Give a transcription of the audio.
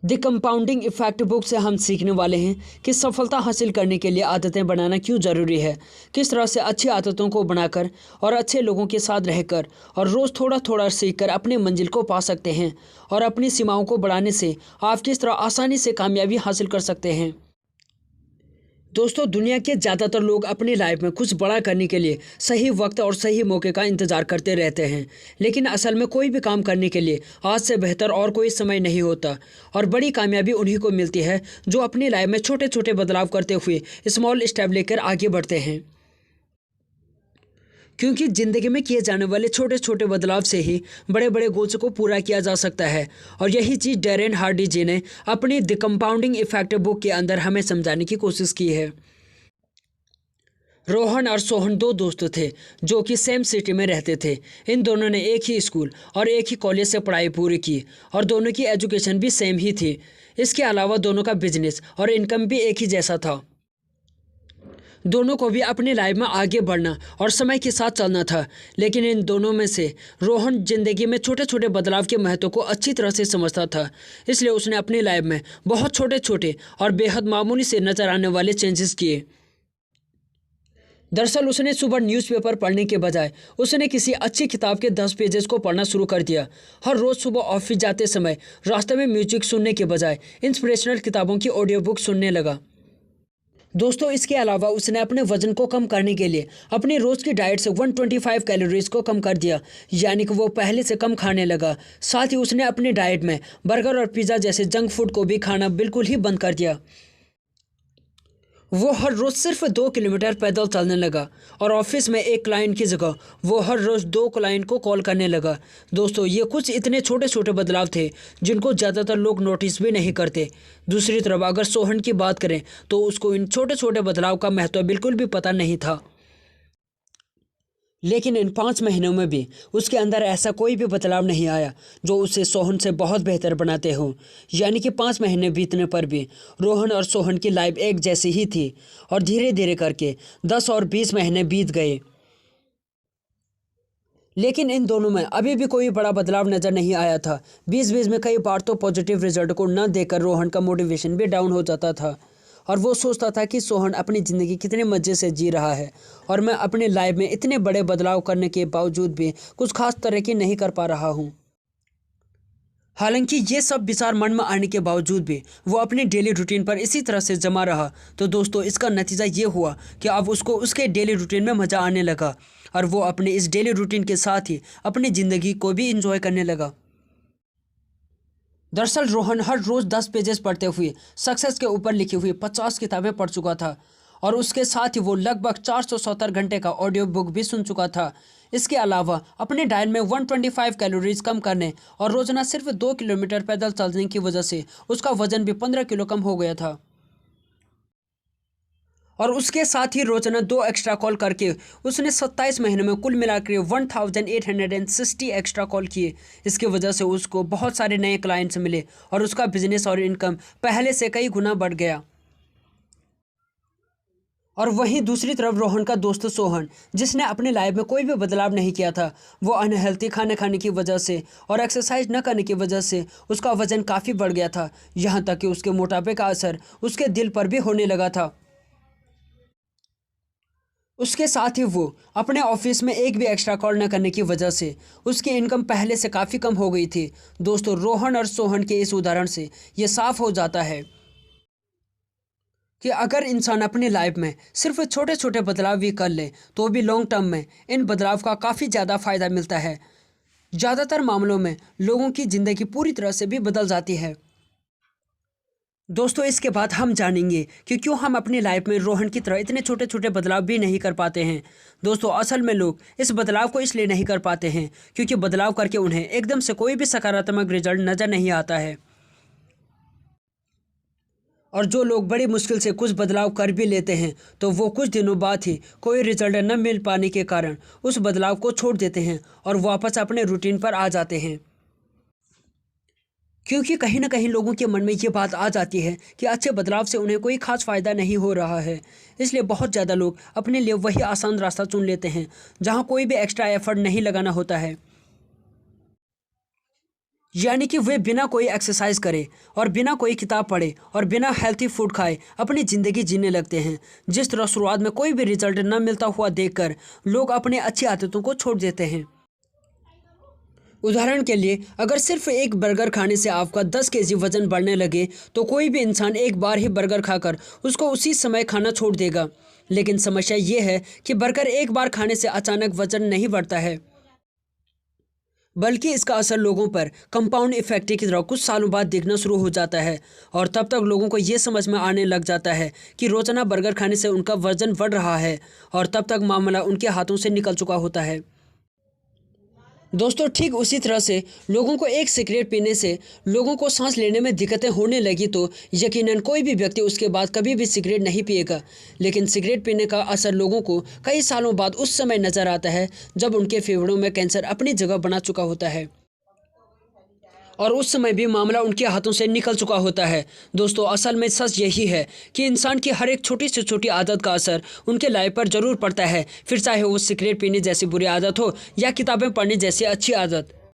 The compounding effect book से हम सीखने वाले हैं कि सफलता हासिल करने के लिए आदतें बनाना क्यों ज़रूरी है, किस तरह से अच्छी आदतों को बनाकर और अच्छे लोगों के साथ रहकर और रोज़ थोड़ा थोड़ा सीखकर अपने मंजिल को पा सकते हैं और अपनी सीमाओं को बढ़ाने से आप किस तरह आसानी से कामयाबी हासिल कर सकते हैं। दोस्तों, दुनिया के ज़्यादातर लोग अपनी लाइफ में कुछ बड़ा करने के लिए सही वक्त और सही मौके का इंतज़ार करते रहते हैं, लेकिन असल में कोई भी काम करने के लिए आज से बेहतर और कोई समय नहीं होता और बड़ी कामयाबी उन्हीं को मिलती है जो अपनी लाइफ में छोटे छोटे बदलाव करते हुए स्मॉल स्टेप लेकर आगे बढ़ते हैं। क्योंकि ज़िंदगी में किए जाने वाले छोटे छोटे बदलाव से ही बड़े बड़े गोल्स को पूरा किया जा सकता है और यही चीज़ डैरेन हार्डी जी ने अपनी द कंपाउंडिंग इफेक्ट बुक के अंदर हमें समझाने की कोशिश की है। रोहन और सोहन दो दोस्त थे जो कि सेम सिटी में रहते थे। इन दोनों ने एक ही स्कूल और एक ही कॉलेज से पढ़ाई पूरी की और दोनों की एजुकेशन भी सेम ही थी। इसके अलावा दोनों का बिजनेस और इनकम भी एक ही जैसा था। दोनों को भी अपनी लाइफ में आगे बढ़ना और समय के साथ चलना था, लेकिन इन दोनों में से रोहन जिंदगी में छोटे छोटे बदलाव के महत्व को अच्छी तरह से समझता था, इसलिए उसने अपनी लाइफ में बहुत छोटे छोटे और बेहद मामूली से नजर आने वाले चेंजेस किए। दरअसल उसने सुबह न्यूज़पेपर पढ़ने के बजाय उसने किसी अच्छी किताब के 10 पेजेस को पढ़ना शुरू कर दिया। हर रोज़ सुबह ऑफिस जाते समय रास्ते में म्यूजिक सुनने के बजाय इंस्पिरेशनल किताबों की ऑडियो बुक सुनने लगा। दोस्तों, इसके अलावा उसने अपने वजन को कम करने के लिए अपनी रोज़ की डाइट से 125 कैलोरीज को कम कर दिया, यानी कि वो पहले से कम खाने लगा। साथ ही उसने अपनी डाइट में बर्गर और पिज़्ज़ा जैसे जंक फूड को भी खाना बिल्कुल ही बंद कर दिया। वो हर रोज़ सिर्फ 2 किलोमीटर पैदल चलने लगा और ऑफिस में एक क्लाइंट की जगह वो हर रोज़ 2 क्लाइंट को कॉल करने लगा। दोस्तों, ये कुछ इतने छोटे छोटे बदलाव थे जिनको ज़्यादातर लोग नोटिस भी नहीं करते। दूसरी तरफ अगर सोहन की बात करें तो उसको इन छोटे छोटे बदलाव का महत्व बिल्कुल भी पता नहीं था, लेकिन इन 5 महीनों में भी उसके अंदर ऐसा कोई भी बदलाव नहीं आया जो उसे सोहन से बहुत बेहतर बनाते हों। यानी कि 5 महीने बीतने पर भी रोहन और सोहन की लाइफ एक जैसी ही थी और धीरे धीरे करके 10 और 20 महीने बीत गए, लेकिन इन दोनों में अभी भी कोई बड़ा बदलाव नज़र नहीं आया था। बीच बीच में कई बार तो पॉजिटिव रिजल्ट को न देखकर रोहन का मोटिवेशन भी डाउन हो जाता था और वो सोचता था कि सोहन अपनी ज़िंदगी कितने मज़े से जी रहा है और मैं अपनी लाइफ में इतने बड़े बदलाव करने के बावजूद भी कुछ खास तरक्की नहीं कर पा रहा हूँ। हालांकि ये सब विचार मन में आने के बावजूद भी वो अपनी डेली रूटीन पर इसी तरह से जमा रहा, तो दोस्तों इसका नतीजा ये हुआ कि अब उसको उसके डेली रूटीन में मज़ा आने लगा और वो अपने इस डेली रूटीन के साथ ही अपनी ज़िंदगी को भी इंजॉय करने लगा। दरअसल रोहन हर रोज़ 10 पेजेस पढ़ते हुए सक्सेस के ऊपर लिखी हुई 50 किताबें पढ़ चुका था और उसके साथ ही वो लगभग 470 घंटे का ऑडियो बुक भी सुन चुका था। इसके अलावा अपने डाइट में 125 कैलोरीज कम करने और रोजाना सिर्फ 2 किलोमीटर पैदल चलने की वजह से उसका वजन भी 15 किलो कम हो गया था और उसके साथ ही रोजाना 2 एक्स्ट्रा कॉल करके उसने 27 महीनों में कुल मिलाकर 1860 एक्स्ट्रा कॉल किए। इसकी वजह से उसको बहुत सारे नए क्लाइंट्स मिले और उसका बिजनेस और इनकम पहले से कई गुना बढ़ गया। और वहीं दूसरी तरफ रोहन का दोस्त सोहन, जिसने अपनी लाइफ में कोई भी बदलाव नहीं किया था, वो अनहेल्थी खाने खाने की वजह से और एक्सरसाइज न करने की वजह से उसका वजन काफ़ी बढ़ गया था, यहाँ तक कि उसके मोटापे का असर उसके दिल पर भी होने लगा था। उसके साथ ही वो अपने ऑफिस में एक भी एक्स्ट्रा कॉल न करने की वजह से उसकी इनकम पहले से काफ़ी कम हो गई थी। दोस्तों, रोहन और सोहन के इस उदाहरण से ये साफ हो जाता है कि अगर इंसान अपनी लाइफ में सिर्फ छोटे छोटे बदलाव भी कर ले तो भी लॉन्ग टर्म में इन बदलाव का काफ़ी ज़्यादा फ़ायदा मिलता है। ज़्यादातर मामलों में लोगों की ज़िंदगी पूरी तरह से भी बदल जाती है। दोस्तों, इसके बाद हम जानेंगे कि क्यों हम अपनी लाइफ में रोहन की तरह इतने छोटे छोटे बदलाव भी नहीं कर पाते हैं। दोस्तों, असल में लोग इस बदलाव को इसलिए नहीं कर पाते हैं क्योंकि बदलाव करके उन्हें एकदम से कोई भी सकारात्मक रिजल्ट नज़र नहीं आता है और जो लोग बड़ी मुश्किल से कुछ बदलाव कर भी लेते हैं तो वो कुछ दिनों बाद ही कोई रिजल्ट न मिल पाने के कारण उस बदलाव को छोड़ देते हैं और वापस अपने रूटीन पर आ जाते हैं, क्योंकि कहीं ना कहीं लोगों के मन में ये बात आ जाती है कि अच्छे बदलाव से उन्हें कोई खास फ़ायदा नहीं हो रहा है। इसलिए बहुत ज़्यादा लोग अपने लिए वही आसान रास्ता चुन लेते हैं जहाँ कोई भी एक्स्ट्रा एफर्ट नहीं लगाना होता है। यानी कि वे बिना कोई एक्सरसाइज करे और बिना कोई किताब पढ़े और बिना हेल्थी फूड खाए अपनी ज़िंदगी जीने लगते हैं। जिस तरह शुरुआत में कोई भी रिजल्ट न मिलता हुआ देखकर लोग अपनी अच्छी आदतों को छोड़ देते हैं। उदाहरण के लिए, अगर सिर्फ एक बर्गर खाने से आपका 10 केजी वज़न बढ़ने लगे तो कोई भी इंसान एक बार ही बर्गर खाकर उसको उसी समय खाना छोड़ देगा। लेकिन समस्या ये है कि बर्गर एक बार खाने से अचानक वज़न नहीं बढ़ता है, बल्कि इसका असर लोगों पर कंपाउंड इफेक्ट की तरह कुछ सालों बाद दिखना शुरू हो जाता है। और तब तक लोगों को ये समझ में आने लग जाता है कि रोज़ाना बर्गर खाने से उनका वज़न बढ़ रहा है और तब तक मामला उनके हाथों से निकल चुका होता है। दोस्तों, ठीक उसी तरह से लोगों को एक सिगरेट पीने से लोगों को सांस लेने में दिक्कतें होने लगी तो यकीनन कोई भी व्यक्ति उसके बाद कभी भी सिगरेट नहीं पिएगा। लेकिन सिगरेट पीने का असर लोगों को कई सालों बाद उस समय नज़र आता है जब उनके फेफड़ों में कैंसर अपनी जगह बना चुका होता है और उस समय भी मामला उनके हाथों से निकल चुका होता है। दोस्तों, असल में सच यही है कि इंसान की हर एक छोटी से छोटी आदत का असर उनके लाइफ पर ज़रूर पड़ता है, फिर चाहे वो सिगरेट पीने जैसी बुरी आदत हो या किताबें पढ़ने जैसी अच्छी आदत।